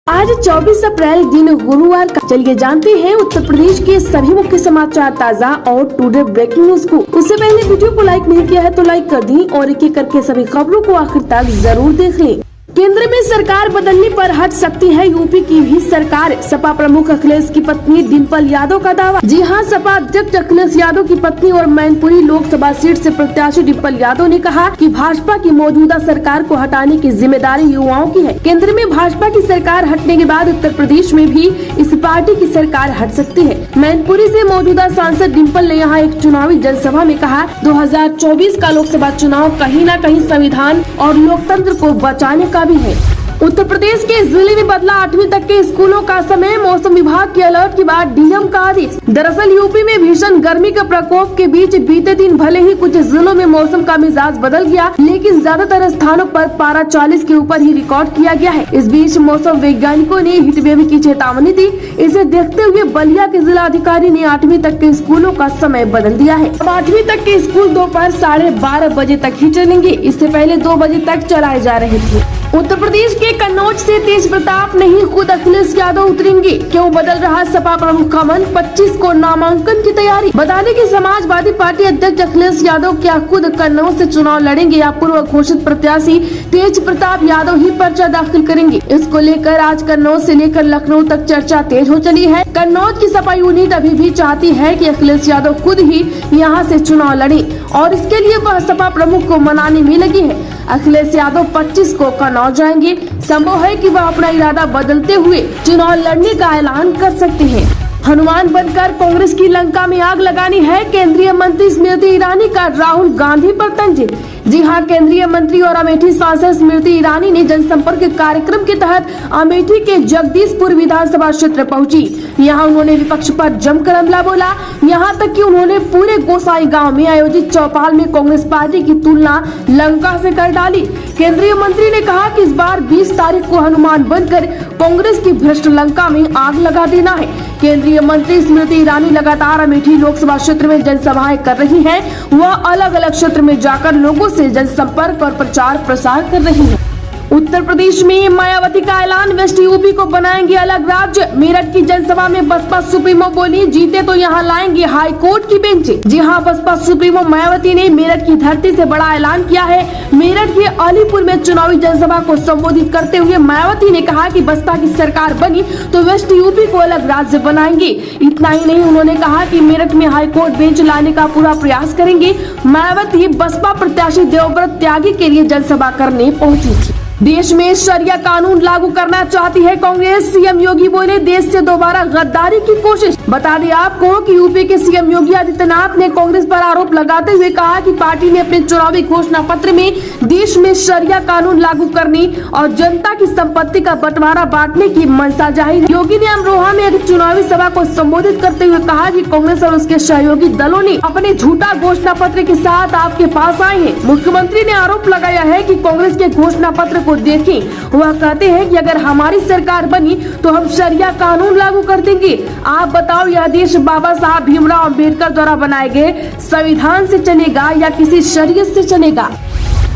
आज 24 अप्रैल दिन गुरुवार का। चलिए जानते हैं उत्तर प्रदेश के सभी मुख्य समाचार ताज़ा और टुडे ब्रेकिंग न्यूज को। उससे पहले वीडियो को लाइक नहीं किया है तो लाइक कर दी और एक एक करके सभी खबरों को आखिर तक जरूर देख लें। केंद्र में सरकार बदलने पर हट सकती है यूपी की भी सरकार। सपा प्रमुख अखिलेश की पत्नी डिंपल यादव का दावा। जी हां, सपा अध्यक्ष अखिलेश यादव की पत्नी और मैनपुरी लोकसभा सीट से प्रत्याशी डिंपल यादव ने कहा कि भाजपा की मौजूदा सरकार को हटाने की जिम्मेदारी युवाओं की है। केंद्र में भाजपा की सरकार हटने के बाद उत्तर प्रदेश में भी इस पार्टी की सरकार हट सकती है। मैनपुरी से मौजूदा सांसद डिंपल ने यहाँ एक चुनावी जनसभा में कहा, 2024 का लोकसभा चुनाव कहीं न कहीं संविधान और लोकतंत्र को बचाने का भी है। उत्तर प्रदेश के जिले में बदला 8वीं तक के स्कूलों का समय। मौसम विभाग के अलर्ट के बाद डीएम का आदेश। दरअसल यूपी में भीषण गर्मी के प्रकोप के बीच बीते दिन भले ही कुछ जिलों में मौसम का मिजाज बदल गया, लेकिन ज्यादातर स्थानों पर पारा 40 के ऊपर ही रिकॉर्ड किया गया है। इस बीच मौसम वैज्ञानिकों ने हीटवेव की चेतावनी दी। इसे देखते हुए बलिया के जिला अधिकारी ने 8वीं तक के स्कूलों का समय बदल दिया है। अब 8वीं तक के स्कूल दोपहर 12:30 बजे तक ही चलेंगे। इससे पहले 2 बजे तक चलाए जा रहे थे। उत्तर प्रदेश के कन्नौज से तेज प्रताप नहीं, खुद अखिलेश यादव उतरेंगे। क्यों बदल रहा सपा प्रमुख का मन? 25 को नामांकन की तैयारी। बता दें कि समाजवादी पार्टी अध्यक्ष अखिलेश यादव क्या खुद कन्नौज से चुनाव लड़ेंगे या पूर्व घोषित प्रत्याशी तेज प्रताप यादव ही पर्चा दाखिल करेंगे? इसको लेकर आज कन्नौज से लेकर लखनऊ तक चर्चा तेज हो चली है। कन्नौज की सपा यूनिट अभी भी चाहती है कि अखिलेश यादव खुद ही यहाँ से चुनाव लड़े और इसके लिए वह सपा प्रमुख को मनाने में लगी है। अखिलेश यादव 25 को कन्नौज जाएंगे। संभव है कि वह अपना इरादा बदलते हुए चुनाव लड़ने का ऐलान कर सकते हैं। हनुमान बनकर कांग्रेस की लंका में आग लगानी है, केंद्रीय मंत्री स्मृति ईरानी का राहुल गांधी पर तंज। जी हां, केंद्रीय मंत्री और अमेठी सांसद स्मृति ईरानी ने जनसंपर्क कार्यक्रम के तहत अमेठी के जगदीशपुर विधानसभा क्षेत्र पहुंची। यहां उन्होंने विपक्ष पर जमकर हमला बोला। यहां तक कि उन्होंने पूरे गोसाई गांव में आयोजित चौपाल में कांग्रेस पार्टी की तुलना लंका से कर डाली। केंद्रीय मंत्री ने कहा कि इस बार 20 तारीख को हनुमान बनकर कांग्रेस की भ्रष्ट लंका में आग लगा देना है। केंद्रीय मंत्री स्मृति ईरानी लगातार अमेठी लोकसभा क्षेत्र में जनसभाएं कर रही हैं। वह अलग अलग क्षेत्र में जाकर लोगों से जनसंपर्क और प्रचार प्रसार कर रही है। उत्तर प्रदेश में मायावती का ऐलान, वेस्ट यूपी को बनाएंगे अलग राज्य। मेरठ की जनसभा में बसपा सुप्रीमो बोली, जीते तो यहाँ लाएंगे हाई कोर्ट की बेंच। जी हाँ, बसपा सुप्रीमो मायावती ने मेरठ की धरती से बड़ा ऐलान किया है। मेरठ के अलीपुर में चुनावी जनसभा को संबोधित करते हुए मायावती ने कहा कि बसपा की सरकार बनी तो वेस्ट यूपी को अलग राज्य बनाएंगे। इतना ही नहीं, उन्होंने कहा कि मेरठ में हाई कोर्ट बेंच लाने का पूरा प्रयास करेंगे। मायावती बसपा प्रत्याशी देवव्रत त्यागी के लिए जनसभा करने पहुंची थी। देश में शरिया कानून लागू करना चाहती है कांग्रेस। सीएम योगी बोले, देश से दोबारा गद्दारी की कोशिश। बता दें आपको कि यूपी के सीएम योगी आदित्यनाथ ने कांग्रेस पर आरोप लगाते हुए कहा कि पार्टी ने अपने चुनावी घोषणा पत्र में देश में शरिया कानून लागू करने और जनता की संपत्ति का बंटवारा बांटने की मंशा जाहिर। योगी ने अमरोहा में एक चुनावी सभा को संबोधित करते हुए कहा कि कांग्रेस और उसके सहयोगी दलों ने अपने झूठा घोषणा पत्र के साथ आपके पास आए हैं। मुख्यमंत्री ने आरोप लगाया है कि कांग्रेस के घोषणा पत्र को देखें। वह कहते हैं कि अगर हमारी सरकार बनी तो हम शरिया कानून लागू कर देंगे। आप बताओ, यह देश बाबा साहब भीमराव अंबेडकर द्वारा बनाए गए संविधान से चलेगा या किसी शरीयत से चलेगा?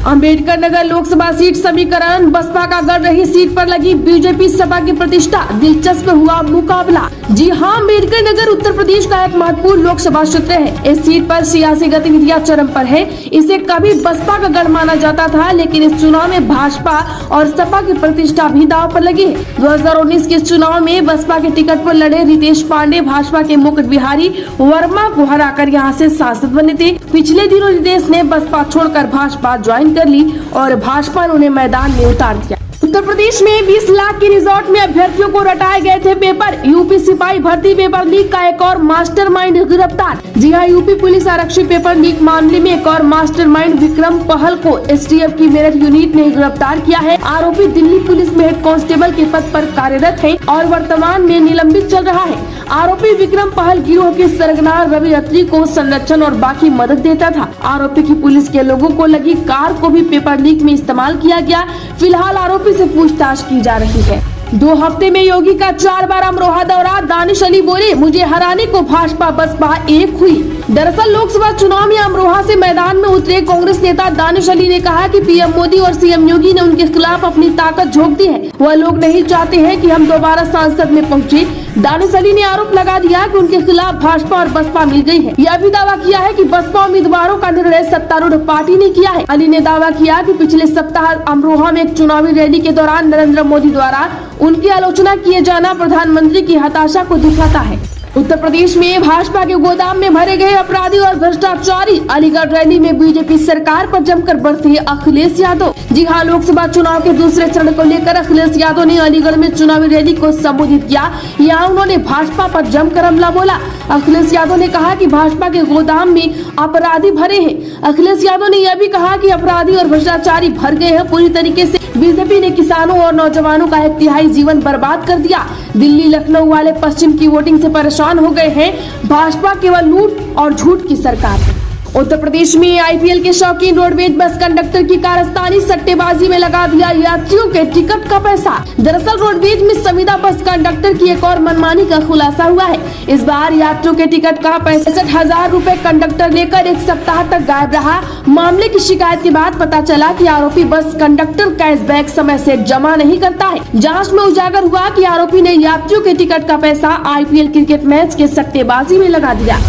अंबेडकर नगर लोकसभा सीट समीकरण, बसपा का गढ़ रही सीट पर लगी बीजेपी सपा की प्रतिष्ठा। दिलचस्प हुआ मुकाबला। जी हां, अंबेडकर नगर उत्तर प्रदेश का एक महत्वपूर्ण लोकसभा क्षेत्र है। इस सीट पर सियासी गतिविधियां चरम पर है। इसे कभी बसपा का गढ़ माना जाता था, लेकिन इस चुनाव में भाजपा और सपा की प्रतिष्ठा भी दांव पर लगी है। 2019 के चुनाव में बसपा के टिकट पर लड़े रितेश पांडे भाजपा के मुकुट बिहारी वर्मा को हराकर यहाँ से सांसद बने थे। पिछले दिनों रितेश ने बसपा छोड़कर भाजपा ज्वाइन कर ली और भाजपा ने उन्हें मैदान में उतार दिया। उत्तर प्रदेश में 20 लाख के रिजॉर्ट में अभ्यर्थियों को रटाए गए थे पेपर। यूपी सिपाही भर्ती पेपर लीक का एक और मास्टरमाइंड गिरफ्तार। जी हां, यूपी पुलिस आरक्षी पेपर लीक मामले में एक और मास्टरमाइंड विक्रम पहल को एसटीएफ की मेरठ यूनिट ने गिरफ्तार किया है। आरोपी दिल्ली पुलिस में हेड कांस्टेबल के पद पर कार्यरत है और वर्तमान में निलंबित चल रहा है। आरोपी विक्रम पहल गिरोह के सरगना रवि अत्री को संरक्षण और बाकी मदद देता था। आरोपी की पुलिस के लोगों को लगी कार को भी पेपर लीक में इस्तेमाल किया गया। फिलहाल आरोपी से पूछताछ की जा रही है। 2 हफ्ते में योगी का 4 बार अमरोहा दौरा। दानिश अली बोले, मुझे हराने को भाजपा बसपा एक हुई। दरअसल लोकसभा चुनाव में अमरोहा से मैदान में उतरे कांग्रेस नेता दानिश अली ने कहा कि पीएम मोदी और सीएम योगी ने उनके खिलाफ अपनी ताकत झोंक दी है। वह लोग नहीं चाहते हैं कि हम दोबारा संसद में पहुंचे। दानिश अली ने आरोप लगा दिया कि उनके खिलाफ भाजपा और बसपा मिल गई है। यह भी दावा किया है कि बसपा उम्मीदवारों का निर्णय सत्तारूढ़ पार्टी ने किया है। अली ने दावा किया कि पिछले सप्ताह अमरोहा में एक चुनावी रैली के दौरान नरेंद्र मोदी द्वारा उनकी आलोचना किए जाना प्रधानमंत्री की हताशा को दिखाता है। उत्तर प्रदेश में भाजपा के गोदाम में भरे गए अपराधी और भ्रष्टाचारी। अलीगढ़ रैली में बीजेपी सरकार पर जमकर बरसे अखिलेश यादव। जी हां, लोकसभा चुनाव के दूसरे चरण को लेकर अखिलेश यादव ने अलीगढ़ में चुनावी रैली को संबोधित किया। यहाँ उन्होंने भाजपा पर जमकर हमला बोला। अखिलेश यादव ने कहा कि भाजपा के गोदाम में अपराधी भरे हैं। अखिलेश यादव ने यह भी कहा कि अपराधी और भ्रष्टाचारी भर गए हैं। पूरी तरीके से बीजेपी ने किसानों और नौजवानों का 1/3 जीवन बर्बाद कर दिया। दिल्ली लखनऊ वाले पश्चिम की वोटिंग से परेशान हो गए हैं। भाजपा केवल लूट और झूठ की सरकार है। उत्तर प्रदेश में आईपीएल के शौकीन रोडवेज बस कंडक्टर की कारस्तानी, सट्टेबाजी में लगा दिया यात्रियों के टिकट का पैसा। दरअसल रोडवेज में संविदा बस कंडक्टर की एक और मनमानी का खुलासा हुआ है। इस बार यात्रियों के टिकट का 65,000 रूपए कंडक्टर लेकर 1 सप्ताह तक गायब रहा। मामले की शिकायत के बाद पता चला कि आरोपी बस कंडक्टर कैशबैक समय से जमा नहीं करता है। जाँच में उजागर हुआ कि आरोपी ने यात्रियों के टिकट का पैसा आईपीएल क्रिकेट मैच के सट्टेबाजी में लगा दिया।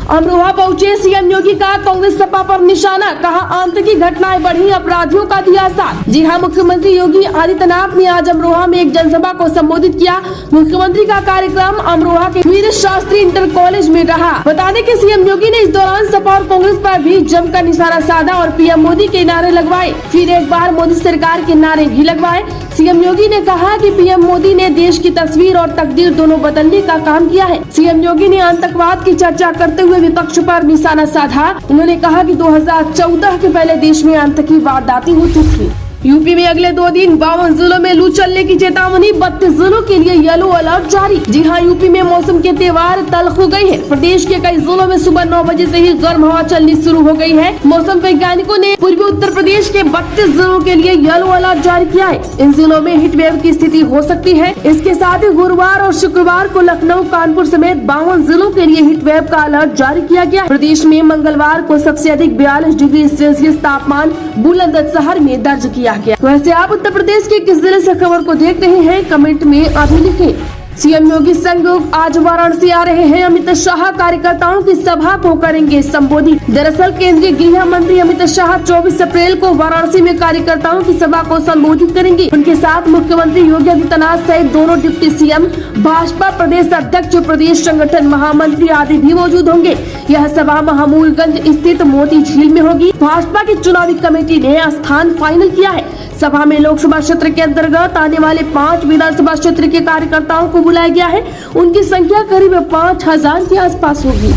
अमरोहा पहुंचे सीएम योगी का कांग्रेस सपा पर निशाना, कहा आतंकी घटनाएं बढ़ी, अपराधियों का दिया साथ। जी हां, मुख्यमंत्री योगी आदित्यनाथ ने आज अमरोहा में एक जनसभा को संबोधित किया। मुख्यमंत्री का कार्यक्रम अमरोहा के वीर शास्त्री इंटर कॉलेज में रहा। बता दें कि सीएम योगी ने इस दौरान सपा और कांग्रेस पर भी जमकर निशाना साधा और पीएम मोदी के नारे लगवाए। फिर एक बार मोदी सरकार के नारे भी लगवाए। सीएम योगी ने कहा कि पीएम मोदी ने देश की तस्वीर और तकदीर दोनों बदलने का काम किया है। सीएम योगी ने आतंकवाद की चर्चा करते हुए विपक्ष पर निशाना साधा। उन्होंने कहा कि 2014 के पहले देश में आतंकी वारदातें हो चुकी थी। यूपी में अगले 2 दिन 52 जिलों में लू चलने की चेतावनी, 32 जिलों के लिए येलो अलर्ट जारी। जी हां, यूपी में मौसम के त्योहार तल्ख हो गए हैं। प्रदेश के कई जिलों में सुबह 9 बजे से ही गर्म हवा चलनी शुरू हो गई है। मौसम वैज्ञानिकों ने पूर्वी उत्तर प्रदेश के 32 जिलों के लिए येलो अलर्ट जारी किया है। इन जिलों में हीट वेव की स्थिति हो सकती है। इसके साथ ही गुरुवार और शुक्रवार को लखनऊ, कानपुर समेत 52 जिलों के लिए हीट वेव का अलर्ट जारी किया गया है। प्रदेश में मंगलवार को सबसे अधिक 42 डिग्री सेल्सियस तापमान बुलंदशहर में दर्ज किया गया। वैसे आप उत्तर प्रदेश के किस जिले से खबर को देख रहे हैं, कमेंट में अभी लिखें। सीएम योगी संग आज वाराणसी आ रहे हैं। अमित शाह कार्यकर्ताओं की सभा को करेंगे संबोधित। दरअसल केंद्रीय गृह मंत्री अमित शाह 24 अप्रैल को वाराणसी में कार्यकर्ताओं की सभा को संबोधित करेंगे। उनके साथ मुख्यमंत्री योगी आदित्यनाथ सहित दोनों डिप्टी सीएम, भाजपा प्रदेश अध्यक्ष, प्रदेश संगठन महामंत्री आदि भी मौजूद होंगे। यह सभा महामूलगंज स्थित मोती झील में होगी। भाजपा की चुनावी कमेटी ने स्थान फाइनल किया है। सभा में लोकसभा क्षेत्र के अंतर्गत आने वाले 5 विधानसभा क्षेत्र के कार्यकर्ताओं को बुलाया गया है। उनकी संख्या करीब 5000 के आसपास होगी।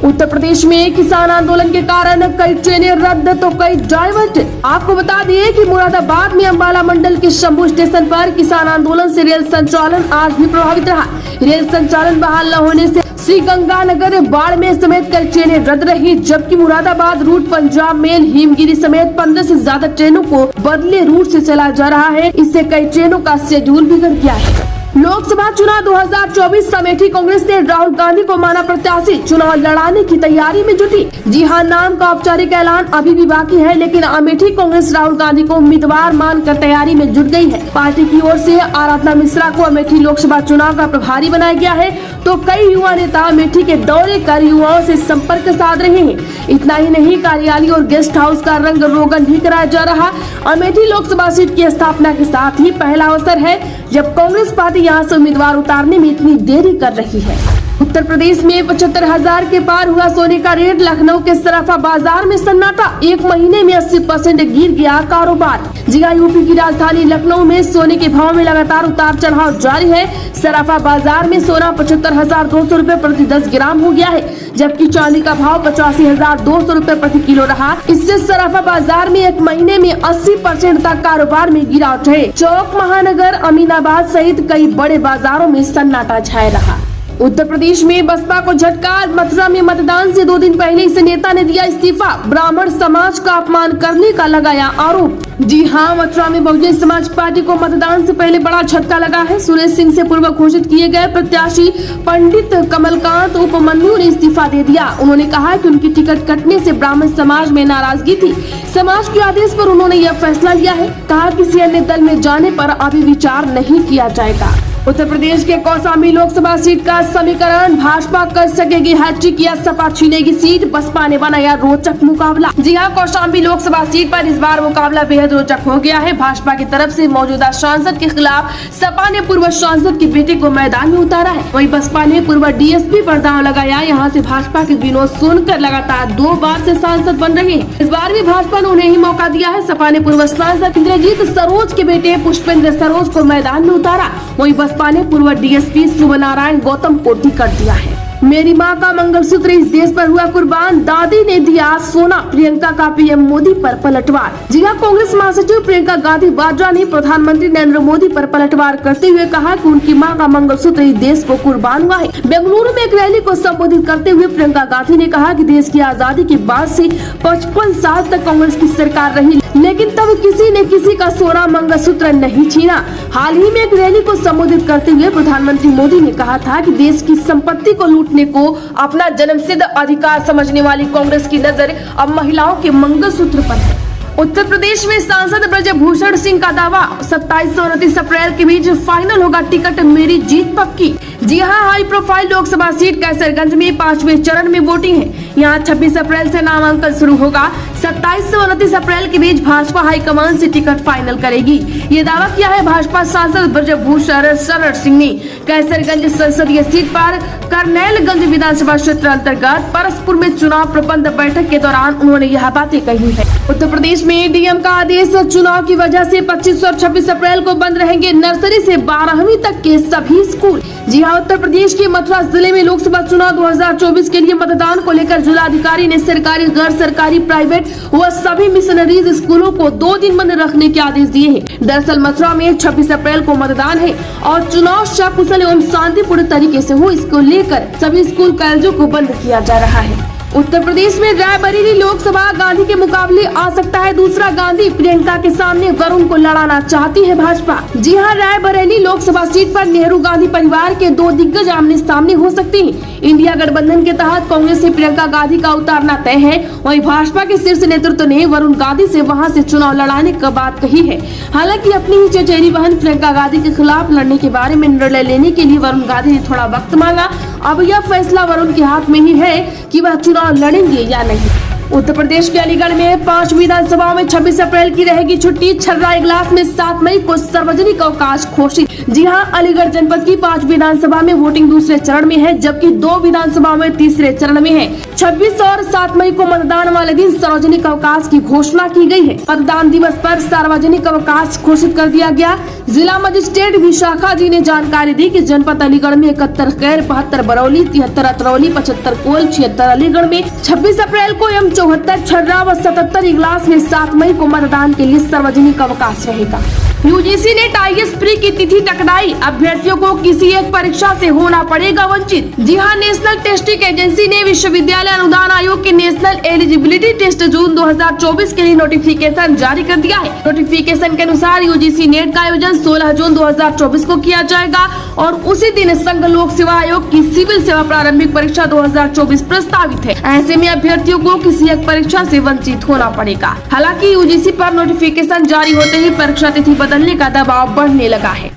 उत्तर प्रदेश में किसान आंदोलन के कारण कई ट्रेनें रद्द तो कई डाइवर्ट। आपको बता दिए कि मुरादाबाद में अंबाला मंडल के शंभू स्टेशन पर किसान आंदोलन से रेल संचालन आज भी प्रभावित रहा। रेल संचालन बहाल न होने से श्री गंगानगर, बाड़मेर समेत कई ट्रेनें रद्द रही, जबकि मुरादाबाद रूट, पंजाब मेल, हिमगिरी समेत 15 से ज्यादा ट्रेनों को बदले रूट से चला जा रहा है। इससे कई ट्रेनों का शेड्यूल बिगड़ गया है। लोकसभा चुनाव 2024, अमेठी कांग्रेस ने राहुल गांधी को माना प्रत्याशी, चुनाव लड़ाने की तैयारी में जुटी। जी हां, नाम का औपचारिक ऐलान अभी भी बाकी है, लेकिन अमेठी कांग्रेस राहुल गांधी को उम्मीदवार मानकर तैयारी में जुट गई है। पार्टी की ओर से आराधना मिश्रा को अमेठी लोकसभा चुनाव का प्रभारी बनाया गया है, तो कई युवा नेता अमेठी के दौरे कर युवाओं से संपर्क साध रहे हैं। इतना ही नहीं, कार्यालय और गेस्ट हाउस का रंग रोगन भी कराया जा रहा। अमेठी लोकसभा सीट की स्थापना के साथ ही पहला अवसर है जब कांग्रेस पार्टी यहाँ से उम्मीदवार उतारने में इतनी देरी कर रही है। उत्तर प्रदेश में 75,000 के पार हुआ सोने का रेट। लखनऊ के सराफा बाजार में सन्नाटा, 1 महीने में 80% गिर गया कारोबार। जी हां, यूपी की राजधानी लखनऊ में सोने के भाव में लगातार उतार चढ़ाव जारी है। सराफा बाजार में सोना 75,200 रूपए प्रति 10 ग्राम हो गया है, जबकि चांदी का भाव 85,200 रूपए प्रति किलो रहा। इससे सराफा बाजार में 1 महीने में 80% तक कारोबार में गिरावट है। चौक, महानगर, अमीनाबाद सहित कई बड़े बाजारों में सन्नाटा छाया रहा। उत्तर प्रदेश में बसपा को झटका। मथुरा में मतदान से 2 दिन पहले इस नेता ने दिया इस्तीफा। ब्राह्मण समाज का अपमान करने का लगाया आरोप। जी हां, मथुरा में बहुजन समाज पार्टी को मतदान से पहले बड़ा झटका लगा है। सुरेश सिंह से पूर्व घोषित किए गए प्रत्याशी पंडित कमलकांत उपमन्यु ने इस्तीफा दे दिया। उन्होंने कहा कि उनकी टिकट कटने से ब्राह्मण समाज में नाराजगी थी। समाज के आदेश पर उन्होंने यह फैसला लिया है। कहा किसी अन्य दल में जाने पर अभी विचार नहीं किया जाएगा। उत्तर प्रदेश के कौशाम्बी लोकसभा सीट का समीकरण। भाजपा कर सकेगी हैट्रिक या सपा छीनेगी सीट। बसपा ने बनाया रोचक मुकाबला। जी हां, कौशाम्बी लोकसभा सीट पर इस बार मुकाबला बेहद रोचक हो गया है। भाजपा की तरफ से मौजूदा सांसद के खिलाफ सपा ने पूर्व सांसद की बेटी को मैदान में उतारा है। वहीं बसपा ने पूर्व डीएसपी पर दांव लगाया। यहाँ से भाजपा के विनोद सोनकर लगातार 2 बार से सांसद बन रहे हैं। इस बार भी भाजपा ने उन्हें ही मौका दिया है। सपा ने पूर्व सांसद इंद्रजीत सरोज के बेटे पुष्पेंद्र सरोज को मैदान में उतारा। वहीं बसपा ने पूर्व डीएसपी शुभ नारायण गौतम को टिकट दिया है। मेरी मां का मंगलसूत्र इस देश पर हुआ कुर्बान। दादी ने दिया सोना। प्रियंका का पीएम मोदी पर पलटवार। जी हां, कांग्रेस महासचिव प्रियंका गांधी वाड्रा ने प्रधानमंत्री नरेंद्र मोदी पर पलटवार करते हुए कहा कि उनकी मां का मंगलसूत्र इस देश को कुर्बान हुआ है। बेंगलुरु में एक रैली को संबोधित करते हुए प्रियंका गांधी ने कहा कि देश की आजादी के बाद से 55 साल तक कांग्रेस की सरकार रही, लेकिन तब किसी ने किसी का सोना मंगलसूत्र नहीं छीना। हाल ही में एक रैली को संबोधित करते हुए प्रधानमंत्री मोदी ने कहा था कि देश की संपत्ति को लूटने को अपना जन्मसिद्ध अधिकार समझने वाली कांग्रेस की नजर अब महिलाओं के मंगलसूत्र पर है। उत्तर प्रदेश में सांसद ब्रजभूषण सिंह का दावा। 27 और 29 अप्रैल के बीच फाइनल होगा टिकट, मेरी जीत पक्की। जी हां, high profile Lok Sabha seat Kaiserganj में 5वें चरण में वोटिंग है। यहां 26 अप्रैल से नामांकन शुरू होगा। 27 से 29 अप्रैल के बीच भाजपा हाईकमान से टिकट फाइनल करेगी। ये दावा किया है भाजपा सांसद ब्रजभूषण शरण सिंह ने। कैसरगंज संसदीय सीट पर करनैलगंज विधानसभा क्षेत्र अंतर्गत परसपुर में चुनाव प्रबंध बैठक के दौरान उन्होंने यह बातें कही है। उत्तर प्रदेश में डीएम का आदेश। चुनाव की वजह से 25 और 26 अप्रैल को बंद रहेंगे नर्सरी से 12वीं तक के सभी स्कूल। जी हां, उत्तर प्रदेश के मथुरा जिले में लोकसभा चुनाव 2024 के लिए मतदान को लेकर जिलाधिकारी ने सरकारी, गैर सरकारी, प्राइवेट व सभी मिशनरीज स्कूलों को 2 दिन बंद रखने के आदेश दिए हैं। दरअसल मथुरा में 26 अप्रैल को मतदान है और चुनाव सकुशल एवं शांतिपूर्ण तरीके से हो, इसको लेकर सभी स्कूल कॉलेजों को बंद किया जा रहा है। उत्तर प्रदेश में रायबरेली लोकसभा गांधी के मुकाबले आ सकता है दूसरा गांधी। प्रियंका के सामने वरुण को लड़ाना चाहती है भाजपा। जी हां, रायबरेली लोकसभा सीट पर नेहरू गांधी परिवार के 2 दिग्गज आमने सामने हो सकते हैं। इंडिया गठबंधन के तहत कांग्रेस से प्रियंका गांधी का उतारना तय है। वहीं भाजपा के शीर्ष नेतृत्व ने वरुण गांधी से वहां से चुनाव लड़ाने की बात कही है। हालांकि अपनी ही चचेरी बहन प्रियंका गांधी के खिलाफ लड़ने के बारे में निर्णय लेने के लिए वरुण गांधी ने थोड़ा वक्त मांगा। अब यह फैसला वरुण के हाथ में ही है कि वह चुनाव लड़ेंगे या नहीं। उत्तर प्रदेश के अलीगढ़ में 5 विधानसभाओं में 26 अप्रैल की रहेगी छुट्टी। छर्रा इजलास में 7 मई को सार्वजनिक अवकाश घोषित। जी हां, अलीगढ़ जनपद की 5 विधानसभा में वोटिंग दूसरे चरण में है, जबकि 2 विधानसभाओं में तीसरे चरण में है। 26 और 7 मई को मतदान वाले दिन सार्वजनिक अवकाश की घोषणा की गई है। मतदान दिवस पर सार्वजनिक अवकाश घोषित कर दिया गया। जिला मजिस्ट्रेट विशाखा जी ने जानकारी दी कि जनपद अलीगढ़ में 71 खैर, 72 बरौली, 73 अतरौली, 75 कोल, 76 अलीगढ़ में 26 अप्रैल को एवं 74 छर्रा व 77 इगलास में 7 मई को मतदान के लिए सार्वजनिक अवकाश रहेगा। यूजीसी ने टाइगर्स प्री की तिथि टकराई। अभ्यर्थियों को किसी एक परीक्षा से होना पड़ेगा वंचित। जी हां, नेशनल टेस्टिंग एजेंसी ने विश्वविद्यालय अनुदान आयोग के नेशनल एलिजिबिलिटी टेस्ट जून 2024 के लिए नोटिफिकेशन जारी कर दिया है। नोटिफिकेशन के अनुसार यूजीसी नेट का आयोजन 16 जून 2024 को किया जाएगा और उसी दिन संघ लोक सेवा आयोग की सिविल सेवा प्रारंभिक परीक्षा 2024 प्रस्तावित है। ऐसे में अभ्यर्थियों को किसी एक परीक्षा से वंचित होना पड़ेगा। हालांकि यूजीसी पर नोटिफिकेशन जारी होते ही परीक्षा तिथि बदलने का दबाव बढ़ने लगा है।